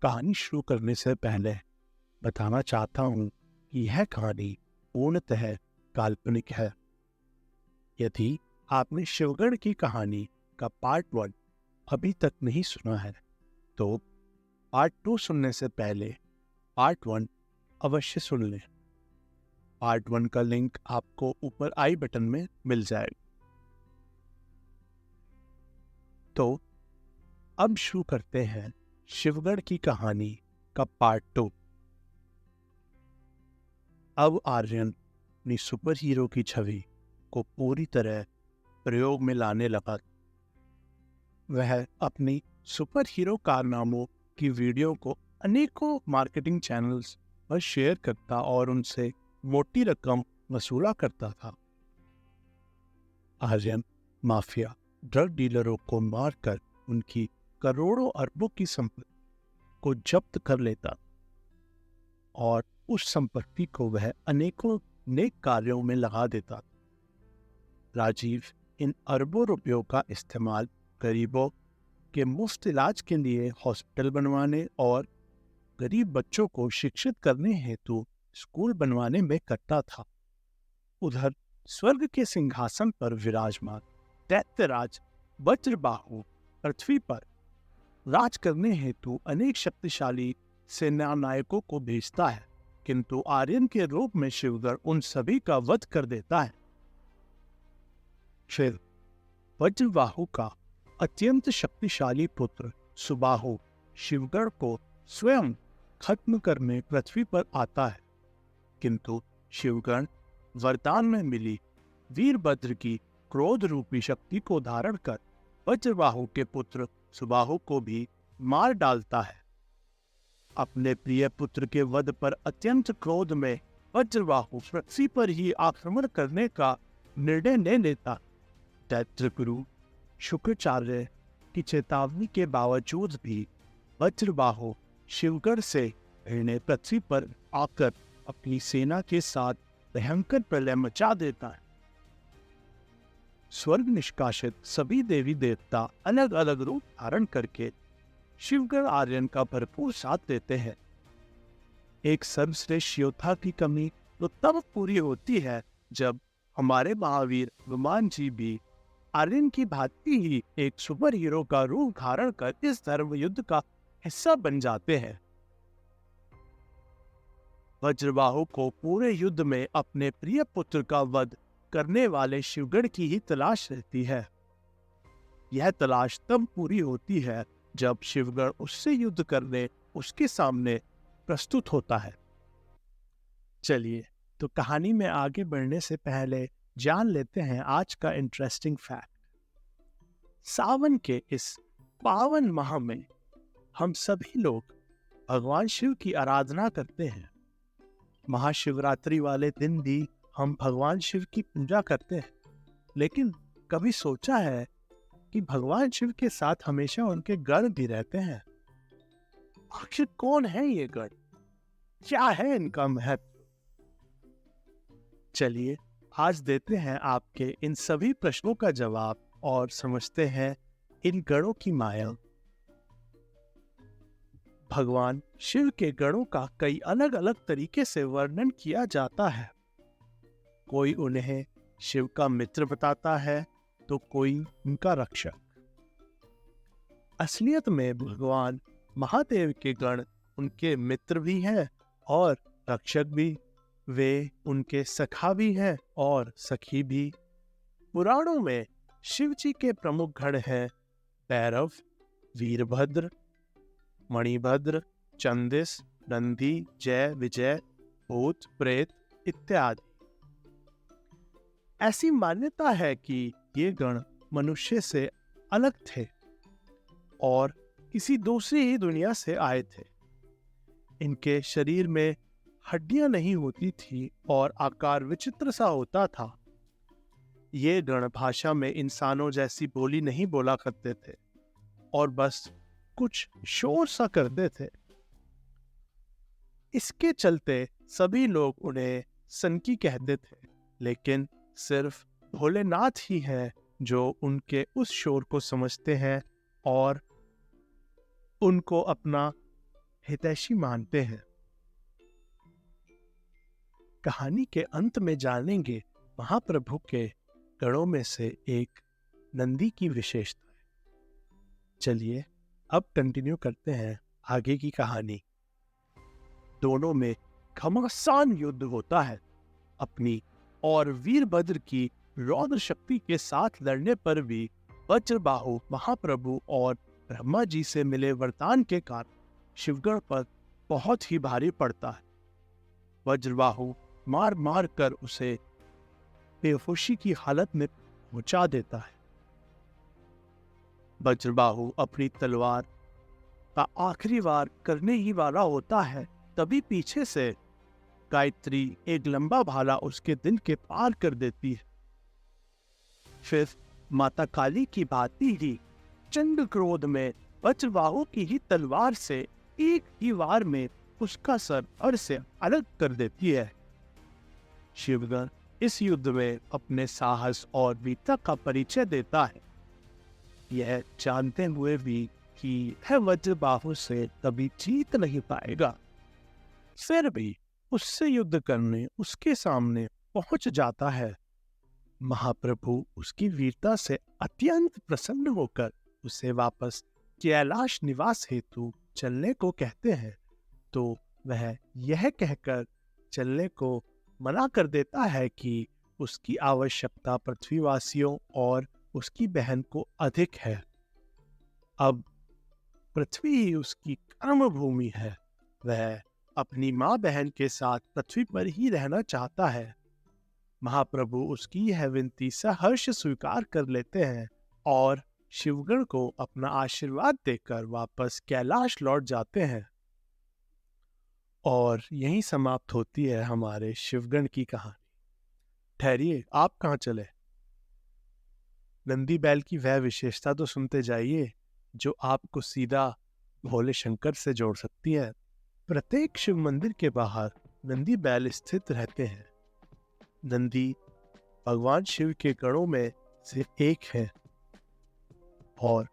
कहानी शुरू करने से पहले बताना चाहता हूँ कि यह कहानी पूर्णतः काल्पनिक है। यदि आपने शिवगढ़ की कहानी का पार्ट 1 अभी तक नहीं सुना है, तो पार्ट 2 सुनने से पहले पार्ट 1 अवश्य सुन लें। पार्ट 1 का लिंक आपको ऊपर आई बटन में मिल जाएगा। तो अब शुरू करते हैं शिवगढ़ की कहानी का पार्ट 2। अब आर्यन अपनी सुपर हीरो की छवि को पूरी तरह प्रयोग में लाने लगा। वह अपनी सुपर हीरो कारनामों की वीडियो को अनेकों मार्केटिंग चैनल्स पर शेयर करता और उनसे मोटी रकम वसूला करता था। आर्यन माफिया ड्रग डीलरों को मारकर उनकी करोड़ों अरबों की संपत्ति को जब्त कर लेता और उस संपत्ति को वह अनेकों नेक कार्यों में लगा देता। राजीव इन अरबों रुपयों का इस्तेमाल गरीबों के मुफ्त इलाज के लिए हॉस्पिटल बनवाने और गरीब बच्चों को शिक्षित करने हेतु स्कूल बनवाने में करता था। उधर स्वर्ग के सिंहासन पर विराजमान दैत्यराज वज्रबाहु पृथ्वी पर राज करने हेतु अनेक शक्तिशाली सेना नायकों को भेजता है, किंतु आर्यन के रूप में शिवगढ़ उन सभी का वध कर देता है। फिर वज्रबाहु का अत्यंत शक्तिशाली पुत्र सुबाहु शिवगढ़ को स्वयं खत्म करने पृथ्वी पर आता है, किंतु शिवगढ़ वरदान में मिली वीरभद्र की क्रोध रूपी शक्ति को धारण कर वज्रबाहु के पुत्र सुबाहु को भी मार डालता है। अपने प्रिय पुत्र के वध पर अत्यंत क्रोध में वज्रबाहु पृथ्वी पर ही आक्रमण करने का निर्णय ले लेता। दैत्य गुरु शुक्राचार्य की चेतावनी के बावजूद भी वज्रबाहु शिवगढ़ से भिड़ने पृथ्वी पर आकर अपनी सेना के साथ भयंकर प्रलय मचा देता है। स्वर्ग निष्कासित सभी देवी देवता अलग अलग रूप धारण करके शिवगढ़ आर्यन का भरपूर साथ देते हैं। एक सर्वश्रेष्ठ योद्धा की कमी तो तब पूरी होती है जब हमारे महावीर हनुमान जी भी आर्यन की भांति ही एक सुपर हीरो का रूप धारण कर इस धर्म युद्ध का हिस्सा बन जाते हैं। वज्रबाहु को पूरे युद्ध में अपने प्रिय पुत्र का वध करने वाले शिवगढ़ की ही तलाश रहती है। यह तलाश तब पूरी होती है जब शिवगढ़ उससे युद्ध करने उसके सामने प्रस्तुत होता है। चलिए, तो कहानी में आगे बढ़ने से पहले जान लेते हैं आज का इंटरेस्टिंग फैक्ट। सावन के इस पावन माह में हम सभी लोग भगवान शिव की आराधना करते हैं। महाशिवरात्रि वाले दिन भी हम भगवान शिव की पूजा करते हैं, लेकिन कभी सोचा है कि भगवान शिव के साथ हमेशा उनके गण भी रहते हैं? आखिर कौन है ये गण? क्या है इनका महत्व? चलिए, आज देते हैं आपके इन सभी प्रश्नों का जवाब और समझते हैं इन गणों की माया। भगवान शिव के गणों का कई अलग अलग तरीके से वर्णन किया जाता है। कोई उन्हें शिव का मित्र बताता है तो कोई उनका रक्षक। असलियत में भगवान महादेव के गण उनके मित्र भी हैं और रक्षक भी। वे उनके सखा भी हैं और सखी भी। पुराणों में शिव जी के प्रमुख गण हैं भैरव, वीरभद्र, मणिभद्र, चंदिस, नंदी, जय, विजय, भूत, प्रेत इत्यादि। ऐसी मान्यता है कि ये गण मनुष्य से अलग थे और किसी दूसरी ही दुनिया से आए थे। इनके शरीर में हड्डियां नहीं होती थी और आकार विचित्र सा होता था। ये गण भाषा में इंसानों जैसी बोली नहीं बोला करते थे और बस कुछ शोर सा करते थे। इसके चलते सभी लोग उन्हें सनकी कहते थे, लेकिन सिर्फ भोलेनाथ ही हैं जो उनके उस शोर को समझते हैं और उनको अपना हितैषी मानते हैं। कहानी के अंत में जानेंगे महाप्रभु के गणों में से एक नंदी की विशेषता है। चलिए अब कंटिन्यू करते हैं आगे की कहानी। दोनों में घमासान युद्ध होता है। अपनी और वीरभद्र की रौद्र शक्ति के साथ लड़ने पर भी वज्रबाहु महाप्रभु और ब्रह्मा जी से मिले वरदान के कारण शिवगण पर बहुत ही भारी पड़ता है। वज्रबाहु मार मार कर उसे बेहोशी की हालत में पहुंचा देता है। वज्रबाहु अपनी तलवार का आखिरी वार करने ही वाला होता है, तभी पीछे से गायत्री एक लंबा भाला उसके दिल के पार कर देती है। फिर माता काली की भांति ही चंड क्रोध में वज्रबाहु की ही तलवार से एक ही वार में उसका सर धड़ से अलग कर देती है। शिवगण इस युद्ध में अपने साहस और वीरता का परिचय देता है, यह जानते हुए भी कि वह वज्रबाहु से कभी जीत नहीं पाएगा। फिर भी उससे युद्ध करने उसके सामने पहुंच जाता है। महाप्रभु उसकी वीरता से अत्यंत प्रसन्न होकर उसे वापस कैलाश निवास हेतु चलने को कहते हैं, तो वह यह कहकर चलने को मना कर देता है कि उसकी आवश्यकता पृथ्वीवासियों और उसकी बहन को अधिक है। अब पृथ्वी ही उसकी कर्म भूमि है। वह अपनी माँ बहन के साथ पृथ्वी पर ही रहना चाहता है। महाप्रभु उसकी यह विनती सहर्ष स्वीकार कर लेते हैं और शिवगण को अपना आशीर्वाद देकर वापस कैलाश लौट जाते हैं। और यहीं समाप्त होती है हमारे शिवगण की कहानी। ठहरिए, आप कहाँ चले? नंदी बैल की वह विशेषता तो सुनते जाइए जो आपको सीधा भोले शंकर से जोड़ सकती है। प्रत्येक शिव मंदिर के बाहर नंदी बैल स्थित रहते हैं। नंदी भगवान शिव के गणों में से एक है और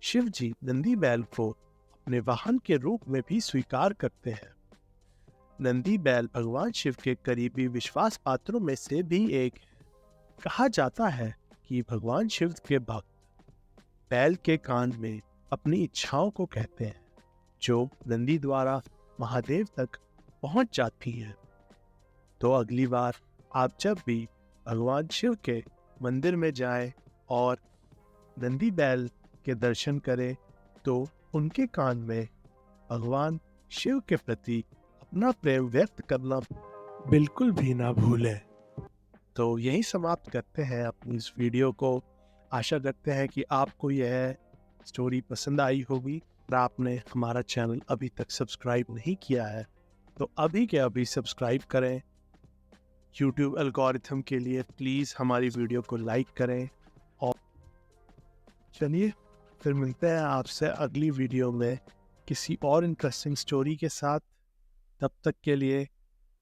शिव जी नंदी बैल को अपने वाहन के रूप में भी स्वीकार करते हैं। नंदी बैल भगवान शिव के करीबी विश्वास पात्रों में से भी एक है। कहा जाता है कि भगवान शिव के भक्त बैल के कान में अपनी इच्छाओं को कहते हैं, जो नंदी द्वारा महादेव तक पहुंच जाती हैं। तो अगली बार आप जब भी भगवान शिव के मंदिर में जाएं और नंदी बैल के दर्शन करें, तो उनके कान में भगवान शिव के प्रति अपना प्रेम व्यक्त करना बिल्कुल भी ना भूलें। तो यही समाप्त करते हैं अपनी इस वीडियो को। आशा करते हैं कि आपको यह स्टोरी पसंद आई होगी। अगर आपने हमारा चैनल अभी तक सब्सक्राइब नहीं किया है तो अभी के अभी सब्सक्राइब करें। YouTube एल्गोरिथम के लिए प्लीज़ हमारी वीडियो को लाइक करें। और चलिए फिर मिलते हैं आपसे अगली वीडियो में किसी और इंटरेस्टिंग स्टोरी के साथ। तब तक के लिए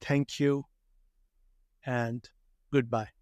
thank you and good bye.